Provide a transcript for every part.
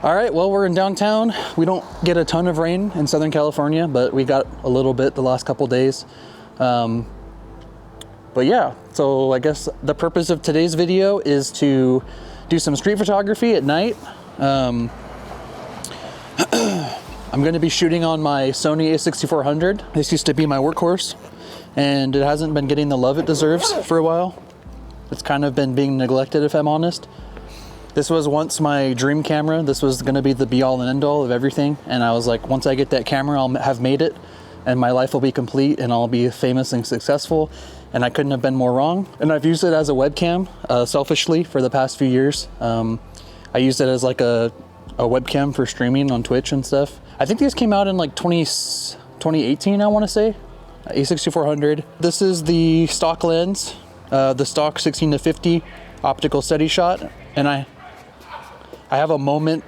All right, well, we're in downtown. We don't get a ton of rain in Southern California, but we got a little bit the last couple days. But yeah, so I guess the purpose of today's video is to do some street photography at night. I'm going to be shooting on my Sony a6400. This used to be my workhorse, and it hasn't been getting the love it deserves for a while. It's kind of been being neglected, if I'm honest. This was once my dream camera. This was going to be the be-all and end-all of everything, and I was like, once I get that camera, I'll have made it, and my life will be complete, and I'll be famous and successful, and I couldn't have been more wrong. And I've used it as a webcam, selfishly, for the past few years. I used it as like a webcam for streaming on Twitch and stuff. I think these came out in like 2018, I want to say. A6400. This is the stock lens, the stock 16-50 optical steady shot, and I have a moment.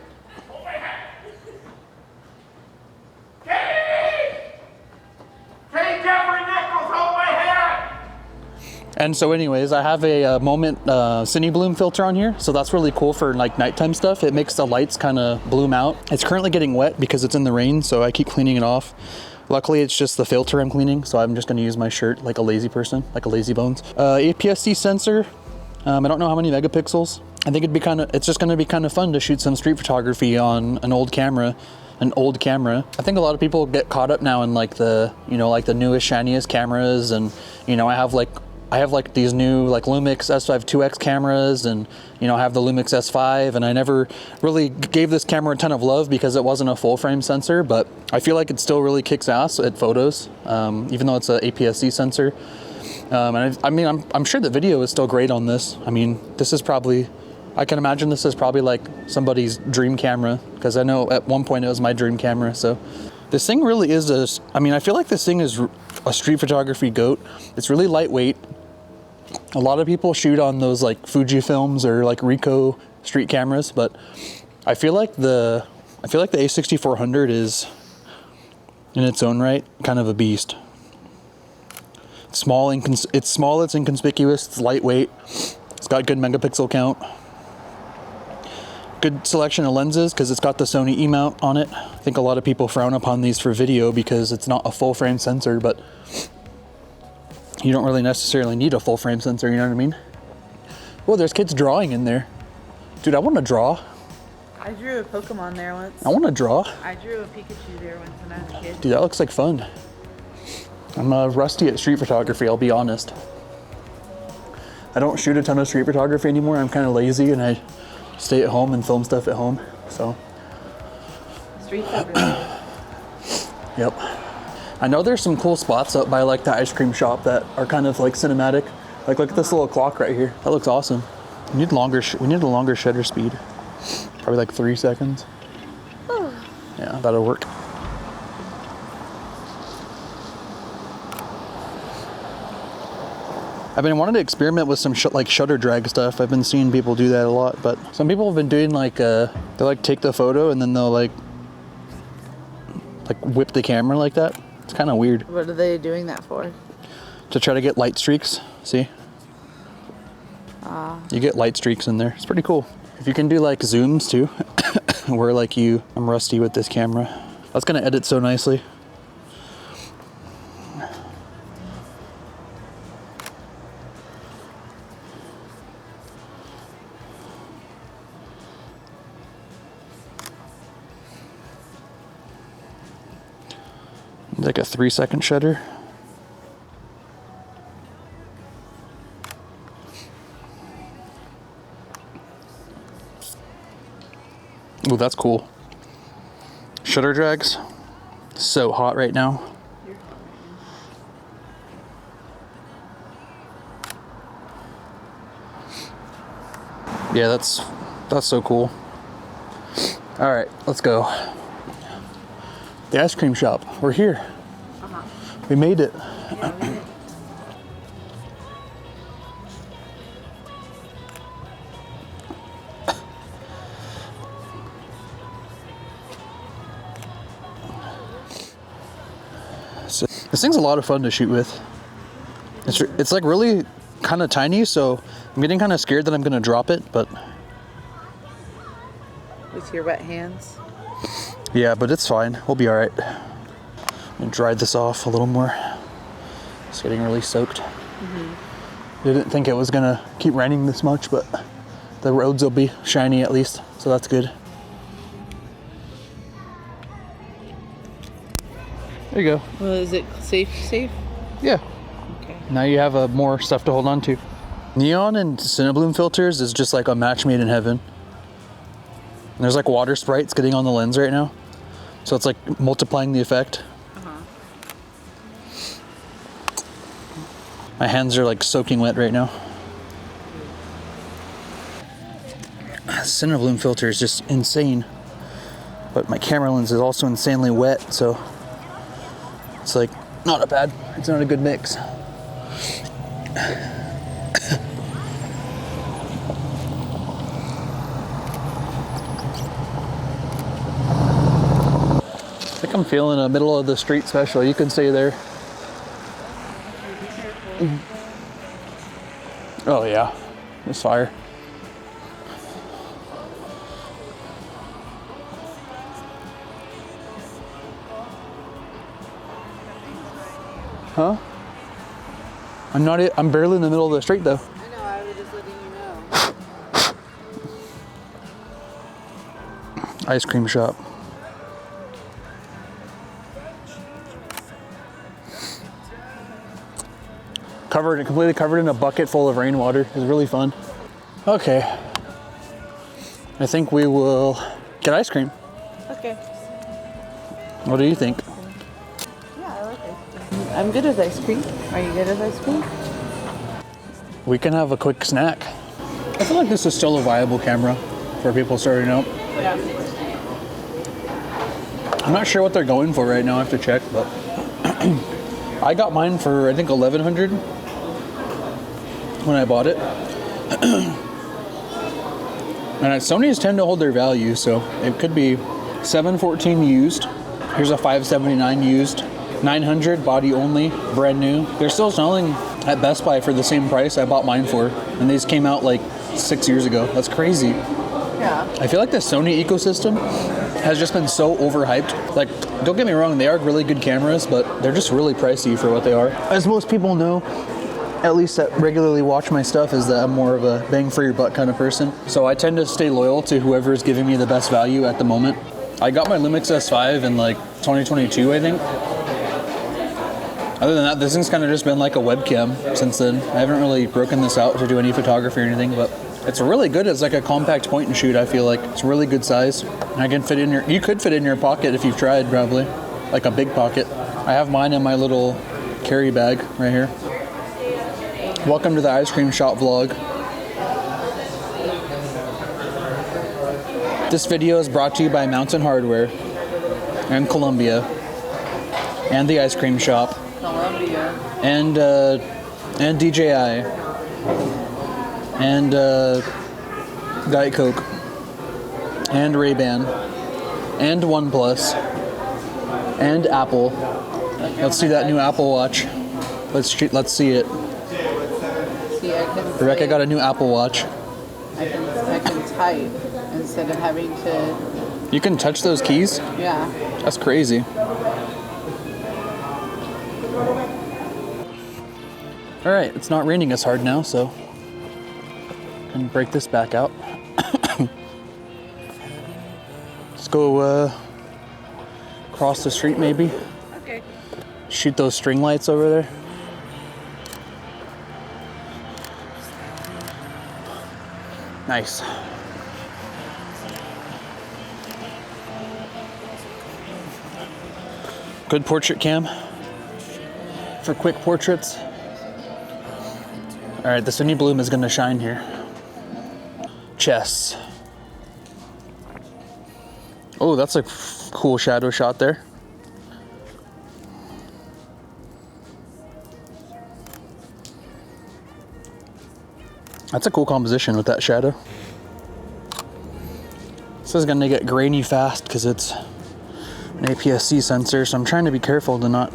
And so anyways, I have a moment cine bloom filter on here. So that's really cool for like nighttime stuff. It makes the lights kind of bloom out. It's currently getting wet because it's in the rain, so I keep cleaning it off. Luckily, it's just the filter I'm cleaning, so I'm just gonna use my shirt like a lazy person, like a lazy bones. APS-C sensor. I don't know how many megapixels. I think it's just gonna be kind of fun to shoot some street photography on an old camera. I think a lot of people get caught up now in like the, like the newest, shiniest cameras, and I have like these new like Lumix S5 2X cameras, and I have the Lumix S5, and I never really gave this camera a ton of love because it wasn't a full frame sensor, but I feel like it still really kicks ass at photos, even though it's an APS-C sensor. And I'm sure the video is still great on this. I mean, I can imagine this is probably like somebody's dream camera, because I know at one point it was my dream camera. So this thing really is I feel like this thing is a street photography goat. It's really lightweight. A lot of people shoot on those like Fujifilms or like Ricoh street cameras, but I feel like the a6400 is in its own right kind of a beast. It's small, it's inconspicuous, it's lightweight, it's got good megapixel count, good selection of lenses because it's got the Sony E-mount on it. I think a lot of people frown upon these for video because it's not a full frame sensor, but you don't really necessarily need a full frame sensor, you know what I mean? Well, there's kids drawing in there. Dude, I want to draw. I drew a Pokemon there once. I want to draw. I drew a Pikachu there once when I was a kid. Dude, that looks like fun. I'm rusty at street photography, I'll be honest. I don't shoot a ton of street photography anymore. I'm kind of lazy and I stay at home and film stuff at home, so. Street photography. Yep. I know there's some cool spots up by like the ice cream shop that are kind of like cinematic. Like look at this little clock right here. That looks awesome. We need a longer shutter speed. Probably like 3 seconds. Yeah, that'll work. I've been wanting to experiment with some shutter drag stuff. I've been seeing people do that a lot, but some people have been doing like, they like take the photo and then they'll like whip the camera like that. It's kind of weird. What are they doing that for? To try to get light streaks, see? You get light streaks in there. It's pretty cool. If you can do like zooms too, where like I'm rusty with this camera. That's gonna edit so nicely. Like a 3-second shutter. Oh, that's cool. Shutter drags. So hot right now. Yeah, that's so cool. All right, let's go. The ice cream shop. We're here. We made it. Yeah, we did. So, this thing's a lot of fun to shoot with. It's like really kind of tiny, so I'm getting kind of scared that I'm gonna drop it, but With your wet hands. Yeah, but it's fine. We'll be all right. And dry this off a little more. It's getting really soaked. Didn't think it was gonna keep raining this much, but the roads will be shiny at least, so that's good. There you go. Well, is it safe? Yeah. Okay. Now you have more stuff to hold on to. Neon and Cinebloom filters is just like a match made in heaven. And there's like water sprites getting on the lens right now. So it's like multiplying the effect. My hands are like soaking wet right now. Cinebloom filter is just insane. But my camera lens is also insanely wet, so it's like not it's not a good mix. I think I'm feeling a middle of the street special. You can stay there. Oh yeah, there's fire. Huh? I'm barely in the middle of the street though. I know, I was just letting you know. Ice cream shop. Completely covered in a bucket full of rainwater. It was really fun. Okay. I think we will get ice cream. Okay. What do you think? Yeah, I like ice cream. I'm good with ice cream. Are you good with ice cream? We can have a quick snack. I feel like this is still a viable camera for people starting out. Yeah. I'm not sure what they're going for right now. I have to check, but I got mine for I think $1,100 when I bought it. And Sony's tend to hold their value, so it could be $714 used. Here's a $579 used, $900 body only, brand new. They're still selling at Best Buy for the same price I bought mine for, and these came out like 6 years ago. That's crazy. Yeah. I feel like the Sony ecosystem has just been so overhyped. Like, don't get me wrong, they are really good cameras, but they're just really pricey for what they are. As most people know, at least that regularly watch my stuff, is that I'm more of a bang for your buck kind of person. So I tend to stay loyal to whoever is giving me the best value at the moment. I got my Lumix S5 in like 2022, I think. Other than that, this thing's kind of just been like a webcam since then. I haven't really broken this out to do any photography or anything, but it's really good as like a compact point and shoot. I feel like it's really good size. I can fit in you could fit in your pocket if you've tried, probably. Like a big pocket. I have mine in my little carry bag right here. Welcome to the ice cream shop vlog. This video is brought to you by Mountain Hardware and Columbia and the ice cream shop Columbia. and DJI and Diet Coke and Ray-Ban and OnePlus and Apple. Let's see that new Apple Watch. Let's see it. See, I can Rebecca say- got a new Apple Watch. I can type instead of having to. You can touch those keys? Yeah. That's crazy. All right, it's not raining as hard now, so I can break this back out. Let's go across the street maybe. Okay. Shoot those string lights over there. Nice. Good portrait cam for quick portraits. All right, the Cinebloom is gonna shine here. Chests. Oh, that's a cool shadow shot there. That's a cool composition with that shadow. This is gonna get grainy fast because it's an APS-C sensor, so I'm trying to be careful to not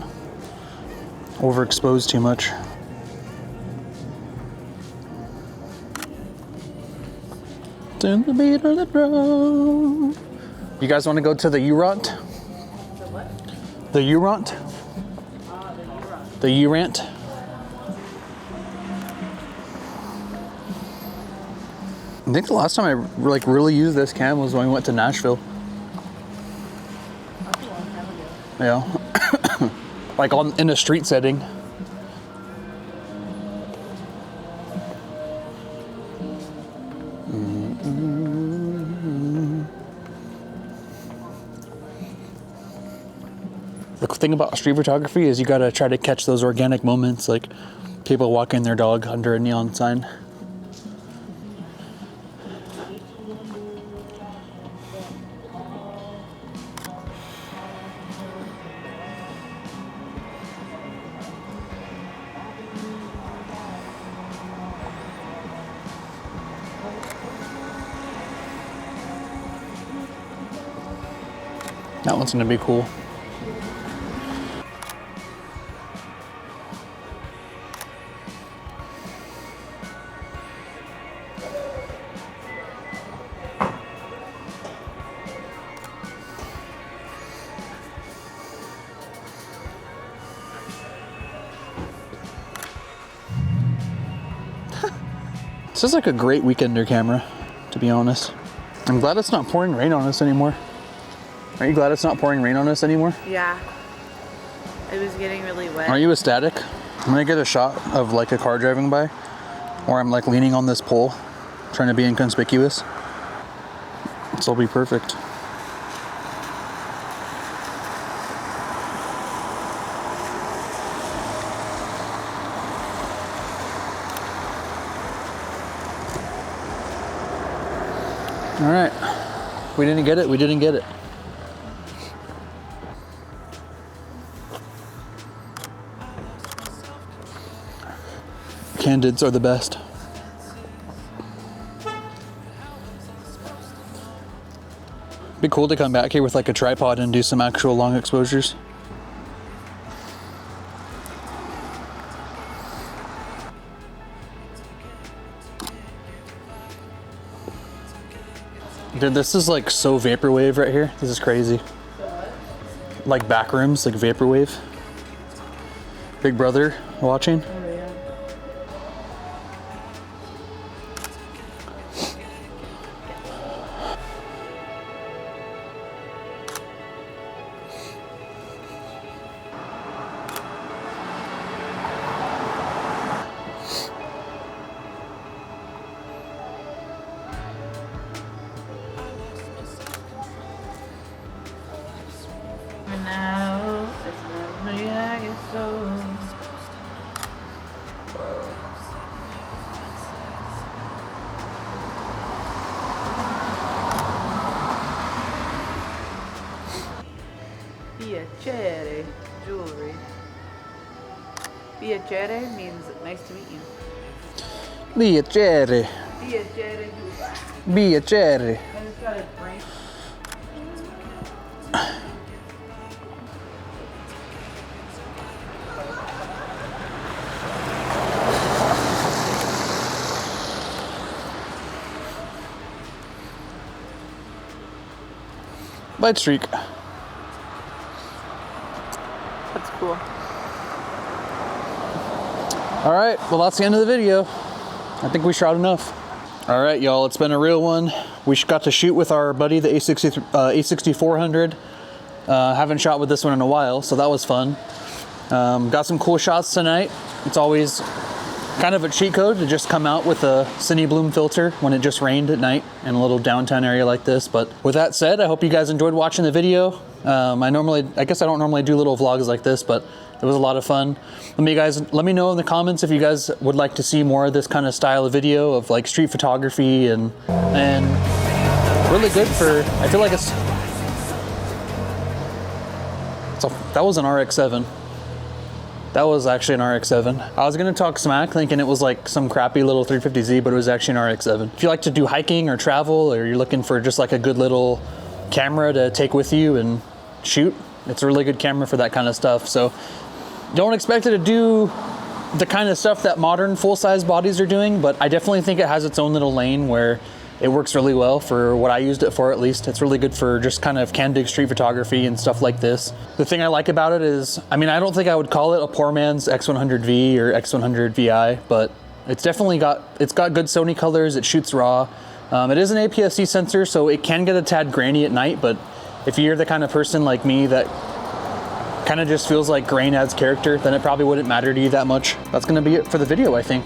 overexpose too much. To the beat of the drum. You guys want to go to the Urant? The what? The Urant? The The Urant? I think the last time I like really used this cam was when we went to Nashville. That's a long time ago. Yeah. Like in a street setting. The thing about street photography is you gotta try to catch those organic moments, like people walking their dog under a neon sign. That one's gonna be cool. This is like a great weekender camera, to be honest. I'm glad it's not pouring rain on us anymore. Are you glad it's not pouring rain on us anymore? Yeah. It was getting really wet. Are you ecstatic? I'm gonna get a shot of like a car driving by, or I'm like leaning on this pole, trying to be inconspicuous. This will be perfect. All right, we didn't get it, we didn't get it. Candids are the best. Be cool to come back here with like a tripod and do some actual long exposures. Dude, this is like so vaporwave right here. This is crazy. Like back rooms, like vaporwave. Big Brother watching. Oh, yeah. And now it's memory I get so. Piacere jewelry. Piacere means nice to meet you. Piacere. Piacere jewelry. Piacere. And it's got a brain. Light streak. That's cool. All right, well, that's the end of the video. I think we shot enough. All right, y'all, it's been a real one. We got to shoot with our buddy, the a6400. Haven't shot with this one in a while, so that was fun. Got some cool shots tonight. It's always kind of a cheat code to just come out with a Cine Bloom filter when it just rained at night in a little downtown area like this. But with that said, I hope you guys enjoyed watching the video. I guess I don't normally do little vlogs like this, but it was a lot of fun. Let me know in the comments if you guys would like to see more of this kind of style of video of like street photography and really good for, I feel like that was an RX-7. That was actually an RX-7. I was gonna talk smack thinking it was like some crappy little 350Z, but it was actually an RX-7. If you like to do hiking or travel, or you're looking for just like a good little camera to take with you and shoot, it's a really good camera for that kind of stuff. So don't expect it to do the kind of stuff that modern full-size bodies are doing, but I definitely think it has its own little lane where it works really well for what I used it for, at least. It's really good for just kind of candid street photography and stuff like this. The thing I like about it is, I mean, I don't think I would call it a poor man's X100V or X100 VI, but it's definitely got good Sony colors. It shoots RAW. It is an APS-C sensor, so it can get a tad grainy at night, but if you're the kind of person like me that kind of just feels like grain adds character, then it probably wouldn't matter to you that much. That's gonna be it for the video, I think.